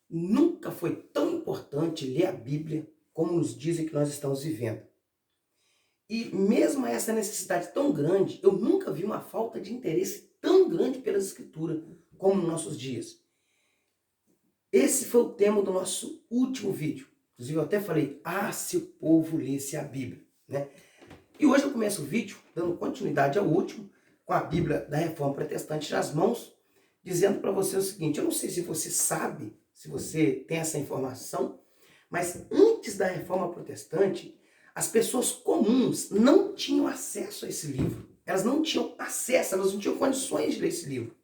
Nunca foi tão importante ler a Bíblia como nos dizem que nós estamos vivendo. E mesmo essa necessidade tão grande, eu nunca vi uma falta de interesse tão grande pelas Escrituras como nos nossos dias. Esse foi o tema do nosso último vídeo. Inclusive eu até falei, se o povo lesse a Bíblia, né? E hoje eu começo o vídeo dando continuidade ao último, com a Bíblia da Reforma Protestante nas mãos, dizendo para você o seguinte: eu não sei se você sabe, se você tem essa informação, mas antes da Reforma Protestante, as pessoas comuns não tinham acesso a esse livro. Elas não tinham acesso, elas não tinham condições de ler esse livro.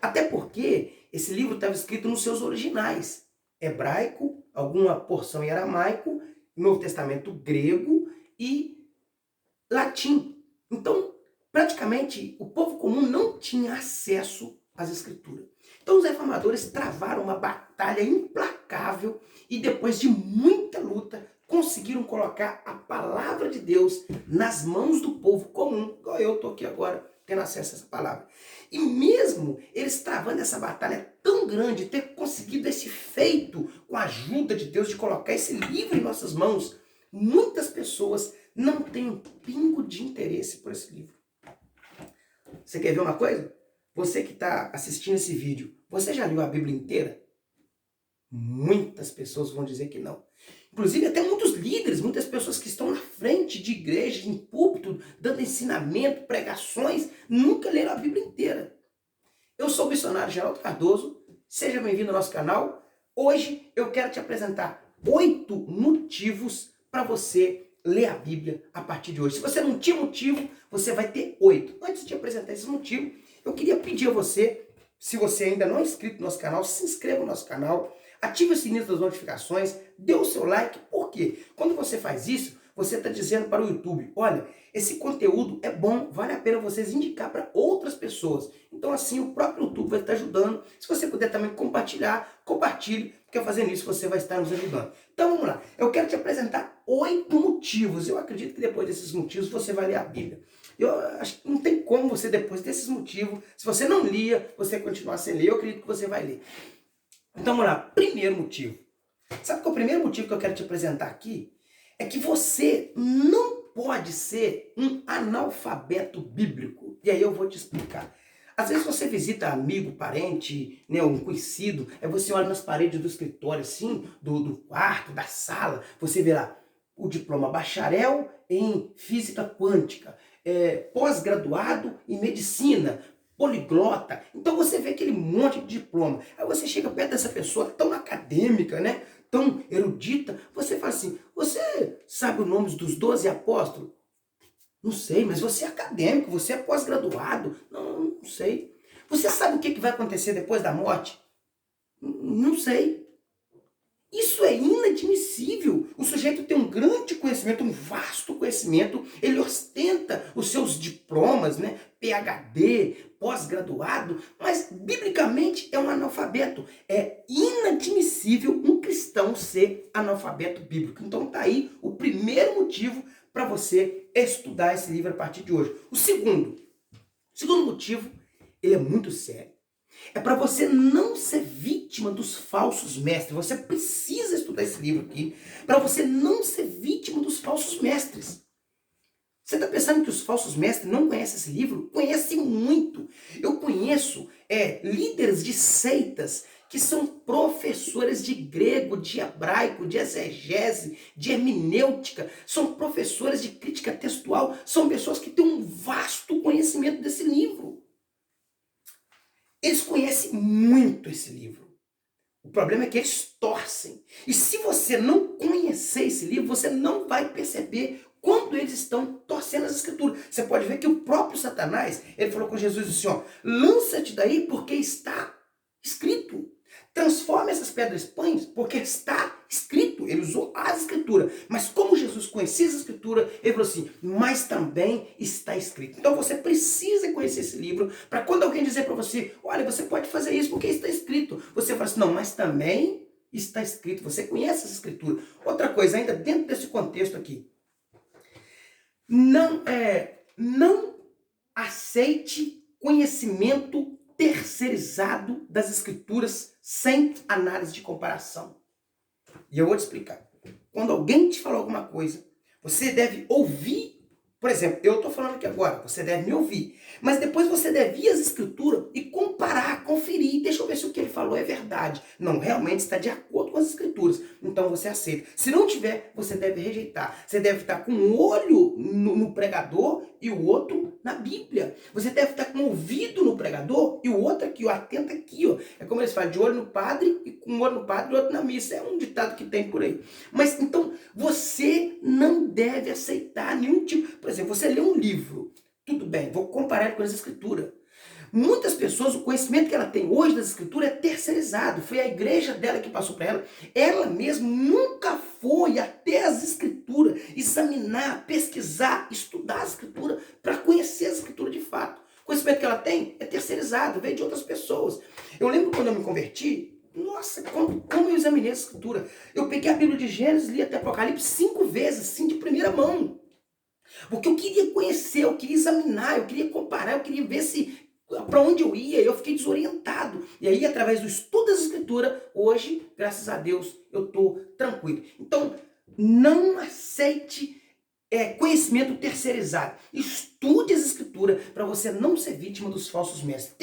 Até porque esse livro estava escrito nos seus originais, hebraico, alguma porção em aramaico, Novo Testamento grego e latim. Então, praticamente, o povo comum não tinha acesso às escrituras. Então, os reformadores travaram uma batalha implacável e, depois de muita luta, conseguiram colocar a palavra de Deus nas mãos do povo comum, igual eu estou aqui agora, tendo acesso a essa palavra. E mesmo eles travando essa batalha tão grande, ter conseguido esse feito com a ajuda de Deus de colocar esse livro em nossas mãos, muitas pessoas não têm um pingo de interesse por esse livro. Você quer ver uma coisa? Você que está assistindo esse vídeo, você já leu a Bíblia inteira? Muitas pessoas vão dizer que não. Inclusive até muitos líderes, muitas pessoas que estão na frente de igrejas, em púlpito, dando ensinamento, pregações, nunca leram a Bíblia inteira. Eu sou o missionário Geraldo Cardoso, seja bem-vindo ao nosso canal. Hoje eu quero te apresentar 8 motivos para você ler a Bíblia a partir de hoje. Se você não tinha motivo, você vai ter 8. Antes de apresentar esses motivos, eu queria pedir a você, se você ainda não é inscrito no nosso canal, se inscreva no nosso canal, ative o sininho das notificações, dê o seu like. Por quê? Quando você faz isso, você está dizendo para o YouTube: olha, esse conteúdo é bom, vale a pena vocês indicar para outras pessoas. Então assim o próprio YouTube vai estar ajudando. Se você puder também compartilhar, compartilhe, porque fazendo isso você vai estar nos ajudando. Então vamos lá, eu quero te apresentar 8 motivos. Eu acredito que depois desses motivos você vai ler a Bíblia. Eu acho que não tem como você, depois desses motivos, se você não lia, você continuar sem ler, eu acredito que você vai ler. Então vamos lá, primeiro motivo. Sabe qual é o primeiro motivo que eu quero te apresentar aqui? É que você não pode ser um analfabeto bíblico. E aí eu vou te explicar. Às vezes você visita amigo, parente, né, um conhecido, aí você olha nas paredes do escritório, assim, do quarto, da sala, você vê lá o diploma bacharel em física quântica, pós-graduado em medicina, poliglota. Então você vê aquele monte de diploma. Aí você chega perto dessa pessoa tão acadêmica, né? Tão erudita, você fala assim: você sabe os nomes dos 12 apóstolos? Não sei, mas você é acadêmico, você é pós-graduado. Não sei. Você sabe o que vai acontecer depois da morte? Não sei. Isso é inadmissível. O sujeito tem um grande conhecimento, um vasto conhecimento, ele ostenta os seus diplomas, né? PhD, pós-graduado, mas biblicamente é um analfabeto. É inadmissível um cristão ser analfabeto bíblico. Então tá aí o primeiro motivo para você estudar esse livro a partir de hoje. O segundo motivo, ele é muito sério. É para você não ser vítima dos falsos mestres. Você precisa estudar esse livro aqui para você não ser vítima dos falsos mestres. Você está pensando que os falsos mestres não conhecem esse livro? Conhecem muito. Eu conheço líderes de seitas que são professores de grego, de hebraico, de exegese, de hermenêutica. São professores de crítica textual. São pessoas que têm um vasto conhecimento desse livro. Eles conhecem muito esse livro. O problema é que eles torcem. E se você não conhecer esse livro, você não vai perceber quando eles estão torcendo as escrituras. Você pode ver que o próprio Satanás, ele falou com Jesus assim, ó: lança-te daí porque está escrito. Transforma essas pedras em pães porque está escrito. Ele usou as escrituras. Mas como Jesus conhecia as escrituras, ele falou assim: mas também está escrito. Então você precisa conhecer esse livro para quando alguém dizer para você: olha, você pode fazer isso porque está escrito, você fala assim: não, mas também está escrito. Você conhece essa escritura. Outra coisa, ainda dentro desse contexto aqui, não aceite conhecimento terceirizado das escrituras sem análise de comparação. E eu vou te explicar. Quando alguém te falou alguma coisa, você deve ouvir. Por exemplo, eu estou falando aqui agora, você deve me ouvir. Mas depois você deve ir às escrituras e comparar, conferir. Deixa eu ver se o que ele falou é verdade. Não, realmente está de acordo com as escrituras. Então você aceita. Se não tiver, você deve rejeitar. Você deve estar com um olho no pregador e o outro na Bíblia. Você deve estar com um ouvido no pregador e o outro aqui, ó, atento aqui, ó. É como eles falam, de olho no padre e com um olho no padre e outro na missa. É um ditado que tem por aí. Mas então, você não deve aceitar nenhum tipo. Por exemplo, você lê um livro, tudo bem, vou comparar com as escrituras. Muitas pessoas, o conhecimento que ela tem hoje das escrituras é terceirizado. Foi a igreja dela que passou para ela. Ela mesma nunca foi até as escrituras, examinar, pesquisar, estudar as escrituras, para conhecer as escrituras de fato. O conhecimento que ela tem é terceirizado, veio de outras pessoas. Eu lembro quando eu me converti, nossa, como eu examinei a escritura. Eu peguei a Bíblia de Gênesis, li até Apocalipse 5 vezes, assim, de primeira mão. Porque eu queria conhecer, eu queria examinar, eu queria comparar, eu queria ver se para onde eu ia, eu fiquei desorientado. E aí, através do estudo das escrituras, hoje, graças a Deus, eu estou tranquilo. Então, não aceite conhecimento terceirizado. Estude as escrituras para você não ser vítima dos falsos mestres.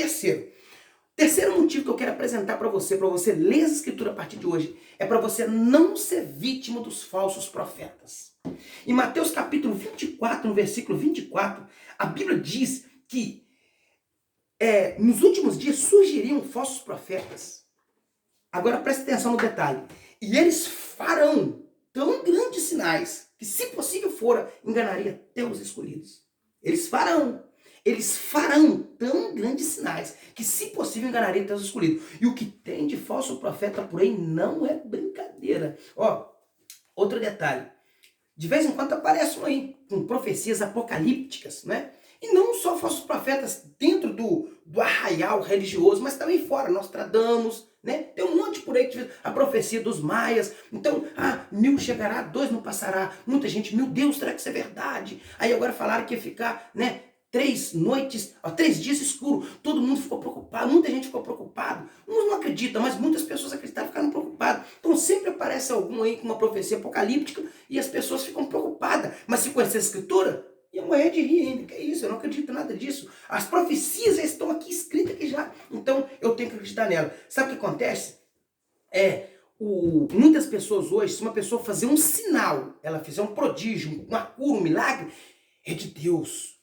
Terceiro motivo que eu quero apresentar para você ler as escrituras a partir de hoje, é para você não ser vítima dos falsos profetas. Em Mateus capítulo 24, no versículo 24, a Bíblia diz que nos últimos dias surgiriam falsos profetas. Agora preste atenção no detalhe. E eles farão tão grandes sinais que, se possível fora, enganaria até os escolhidos. Eles farão tão grandes sinais que, se possível, enganaria até os escolhidos. E o que tem de falso profeta por aí não é brincadeira. Ó, outro detalhe. De vez em quando aparecem aí com profecias apocalípticas, né? E não só falsos profetas dentro do arraial religioso, mas também fora. Nostradamus, né? Tem um monte por aí que diz a profecia dos maias. Então, 1000 chegará, 2 não passará. Muita gente, meu Deus, será que isso é verdade? Aí agora falaram que ia ficar, né? 3 noites, 3 dias escuro. Todo mundo ficou preocupado, muita gente ficou preocupado. Uns não acreditam, mas muitas pessoas acreditaram e ficaram preocupadas. Então sempre aparece algum aí com uma profecia apocalíptica e as pessoas ficam preocupadas. Mas se conhecer a escritura, ia morrer de rir ainda. Que é isso? Eu não acredito em nada disso. As profecias já estão aqui escritas aqui já. Então eu tenho que acreditar nela. Sabe o que acontece? Muitas pessoas hoje, se uma pessoa fazer um sinal, ela fizer um prodígio, uma cura, um milagre, é de Deus.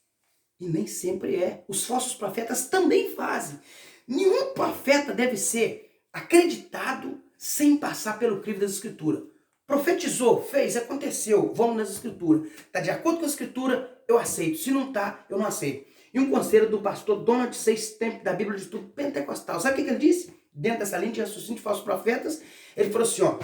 E nem sempre é. Os falsos profetas também fazem. Nenhum profeta deve ser acreditado sem passar pelo crivo das escrituras. Profetizou, fez, aconteceu, vamos nas escrituras. Está de acordo com a escritura, eu aceito. Se não está, eu não aceito. E um conselho do pastor Donald Seis Tempos, da Bíblia de Estudo Pentecostal. Sabe o que ele disse? Dentro dessa linha de raciocínio de falsos profetas, ele falou assim, ó,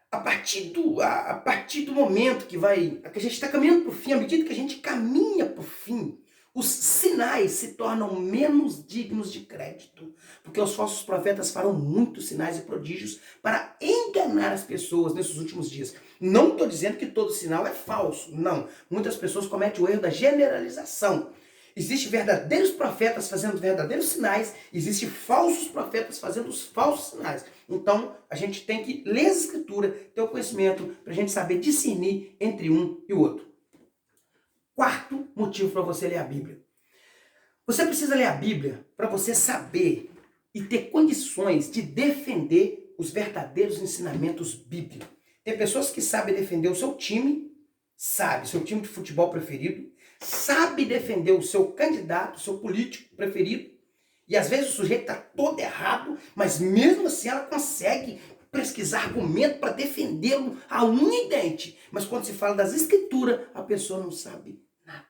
a partir do momento que a gente está caminhando para o fim, à medida que a gente caminha para o fim, os sinais se tornam menos dignos de crédito, porque os falsos profetas farão muitos sinais e prodígios para enganar as pessoas nesses últimos dias. Não estou dizendo que todo sinal é falso, não. Muitas pessoas cometem o erro da generalização. Existem verdadeiros profetas fazendo verdadeiros sinais, existem falsos profetas fazendo os falsos sinais. Então, a gente tem que ler as escrituras, ter o conhecimento, para a gente saber discernir entre um e o outro. Quarto motivo para você ler a Bíblia. Você precisa ler a Bíblia para você saber e ter condições de defender os verdadeiros ensinamentos bíblicos. Tem pessoas que sabem defender o seu time, seu time de futebol preferido, sabe defender o seu candidato, o seu político preferido, e às vezes o sujeito está todo errado, mas mesmo assim ela consegue pesquisar argumento para defendê-lo a unha e dente. Mas quando se fala das escrituras, a pessoa não sabe nada.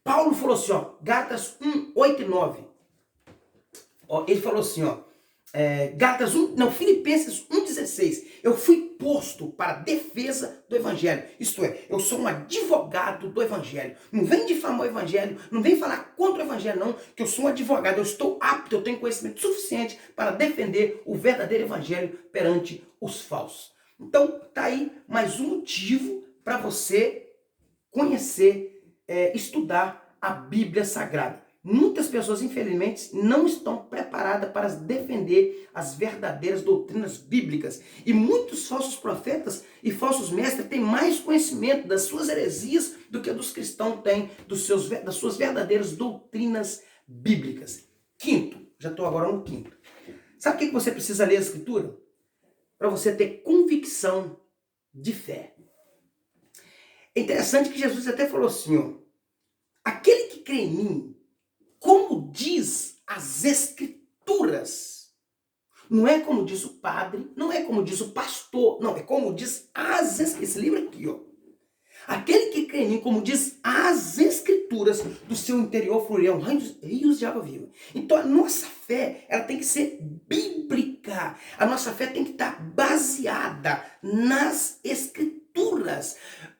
Paulo falou assim, ó, Gálatas 1, 8 e 9. Ele falou assim, Filipenses 1,16. Eu fui posto para a defesa do evangelho. Isto é, eu sou um advogado do evangelho. Não vem difamar o evangelho, não vem falar contra o evangelho não, que eu sou um advogado, eu estou apto, eu tenho conhecimento suficiente para defender o verdadeiro evangelho perante os falsos. Então, tá aí mais um motivo para você conhecer, estudar a Bíblia Sagrada. muitas pessoas, infelizmente, não estão preparadas para defender as verdadeiras doutrinas bíblicas. E muitos falsos profetas e falsos mestres têm mais conhecimento das suas heresias do que dos cristãos têm das suas verdadeiras doutrinas bíblicas. Quinto, já estou agora no quinto. Sabe o que você precisa ler a Escritura? Para você ter convicção de fé. É interessante que Jesus até falou assim, ó, aquele que crê em mim, como diz as Escrituras, não é como diz o padre, não é como diz o pastor, não, é como diz as Escrituras. Esse livro aqui, ó. Aquele que crê em mim, como diz as Escrituras, do seu interior fluirão rios de água viva. Então a nossa fé, ela tem que ser bíblica. A nossa fé tem que estar baseada nas Escrituras.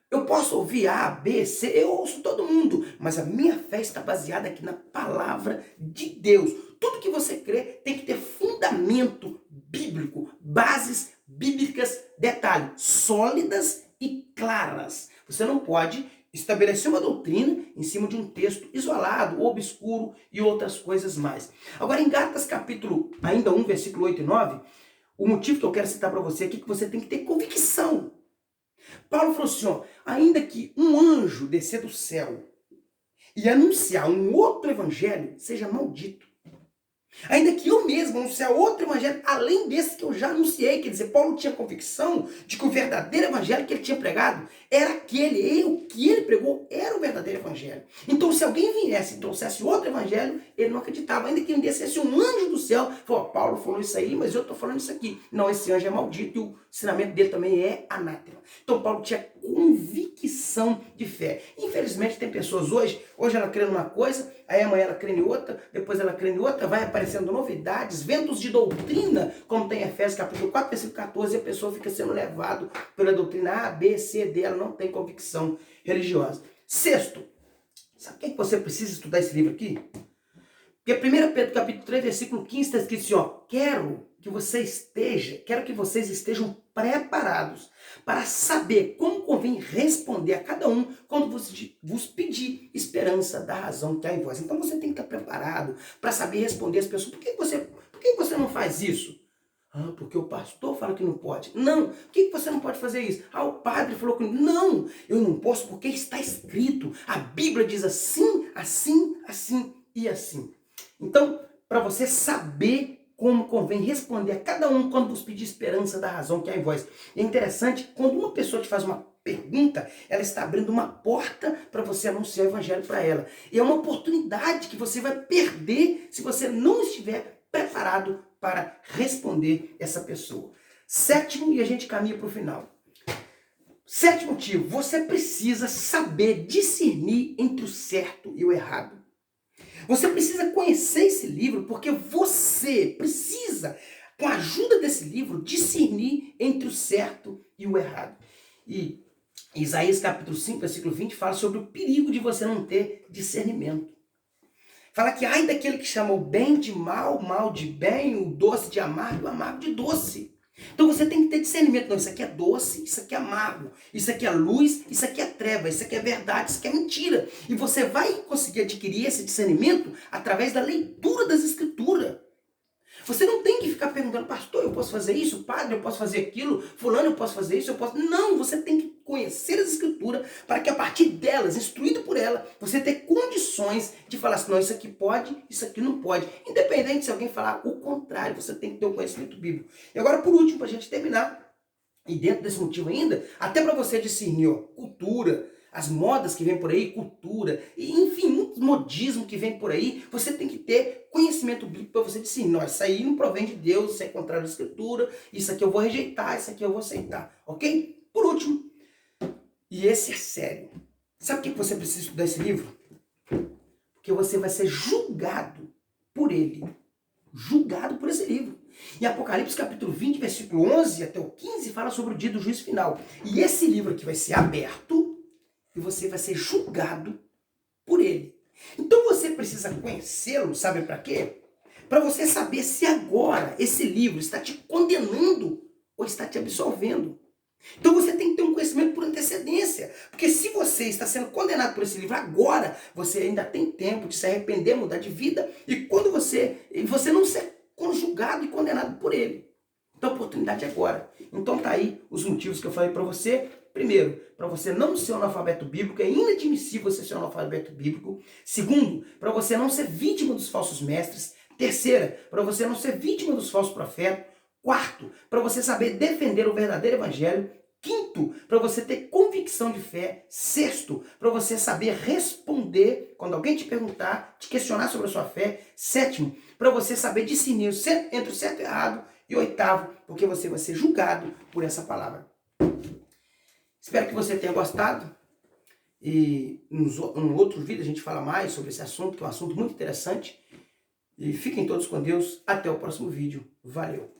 Eu posso ouvir A, B, C, eu ouço todo mundo, mas a minha fé está baseada aqui na palavra de Deus. Tudo que você crê tem que ter fundamento bíblico, bases bíblicas, detalhe, sólidas e claras. Você não pode estabelecer uma doutrina em cima de um texto isolado, obscuro e outras coisas mais. Agora em Gálatas capítulo ainda 1, versículo 8 e 9, o motivo que eu quero citar para você aqui é que você tem que ter convicção. Paulo falou assim, ó, ainda que um anjo descer do céu e anunciar um outro evangelho, seja maldito. Ainda que eu mesmo anunciar outro evangelho, além desse que eu já anunciei, quer dizer, Paulo tinha convicção de que o verdadeiro evangelho que ele tinha pregado era aquele, o que ele pregou era o verdadeiro evangelho. Então se alguém viesse e trouxesse outro evangelho, ele não acreditava, ainda que um descesse um anjo do céu, falou, Paulo falou isso aí, mas eu estou falando isso aqui. Não, esse anjo é maldito e o ensinamento dele também é anátema. Então Paulo tinha convicção de fé. Infelizmente tem pessoas hoje ela crê numa coisa, aí amanhã ela crê em outra, depois ela crê em outra, vai aparecendo novidades, ventos de doutrina, como tem Efésios capítulo 4, versículo 14, e a pessoa fica sendo levado pela doutrina A, B, C, D, ela não tem convicção religiosa. Sexto, sabe o que você precisa estudar esse livro aqui? Porque 1 Pedro capítulo 3, versículo 15 está escrito assim, ó, quero que vocês estejam preparados para saber como convém responder a cada um quando vos pedir esperança da razão que há em vós. Então você tem que estar preparado para saber responder as pessoas. Por que você não faz isso? Ah, porque o pastor fala que não pode. Não, por que você não pode fazer isso? Ah, o padre falou que não. Não, eu não posso porque está escrito. A Bíblia diz assim, assim, assim e assim. Então, para você saber como convém responder a cada um quando vos pedir esperança da razão que há em vós. É interessante, quando uma pessoa te faz uma pergunta, ela está abrindo uma porta para você anunciar o evangelho para ela. E é uma oportunidade que você vai perder se você não estiver preparado para responder essa pessoa. Sétimo, e a gente caminha para o final. Sétimo motivo, você precisa saber discernir entre o certo e o errado. Você precisa conhecer esse livro porque você precisa, com a ajuda desse livro, discernir entre o certo e o errado. E Isaías capítulo 5, versículo 20 fala sobre o perigo de você não ter discernimento. Fala que ai daquele que chama o bem de mal, o mal de bem, o doce de amargo e o amargo de doce. Então você tem que ter discernimento. Não, isso aqui é doce, isso aqui é amargo, isso aqui é luz, isso aqui é treva, isso aqui é verdade, isso aqui é mentira. E você vai conseguir adquirir esse discernimento através da leitura das Escrituras. Você não tem que ficar perguntando, pastor, eu posso fazer isso? Padre, eu posso fazer aquilo? Fulano, eu posso fazer isso? Eu posso... Não, você tem que conhecer as Escrituras para que a partir delas, instruído por ela, você tenha condições de falar assim, não, isso aqui pode, isso aqui não pode. Independente se alguém falar o contrário, você tem que ter um conhecimento bíblico. E agora, por último, para a gente terminar, e dentro desse motivo ainda, até para você discernir, ó, cultura, as modas que vem por aí, cultura, e enfim, muito modismo que vem por aí, você tem que ter conhecimento bíblico para você discernir. Não, isso aí não provém de Deus, isso é contrário à Escritura, isso aqui eu vou rejeitar, isso aqui eu vou aceitar, ok? Por último, e esse é sério, sabe por que você precisa estudar esse livro? Porque você vai ser julgado por ele, julgado por esse livro. Em Apocalipse capítulo 20, versículo 11 até o 15, fala sobre o dia do juízo final. E esse livro aqui vai ser aberto e você vai ser julgado por ele. Então você precisa conhecê-lo, sabe para quê? Para você saber se agora esse livro está te condenando ou está te absolvendo. Então você tem que ter um conhecimento por antecedência. Porque se você está sendo condenado por esse livro agora, você ainda tem tempo de se arrepender, mudar de vida. E quando você não ser conjugado e condenado por ele. Então a oportunidade é agora. Então tá aí os motivos que eu falei para você. Primeiro, para você não ser um analfabeto bíblico, é inadmissível você ser um analfabeto bíblico. Segundo, para você não ser vítima dos falsos mestres. Terceira, para você não ser vítima dos falsos profetas. Quarto, para você saber defender o verdadeiro evangelho. Quinto, para você ter convicção de fé. Sexto, para você saber responder quando alguém te perguntar, te questionar sobre a sua fé. Sétimo, para você saber discernir entre o certo e o errado. E oitavo, porque você vai ser julgado por essa palavra. Espero que você tenha gostado. E em outro vídeo a gente fala mais sobre esse assunto, que é um assunto muito interessante. E fiquem todos com Deus. Até o próximo vídeo. Valeu!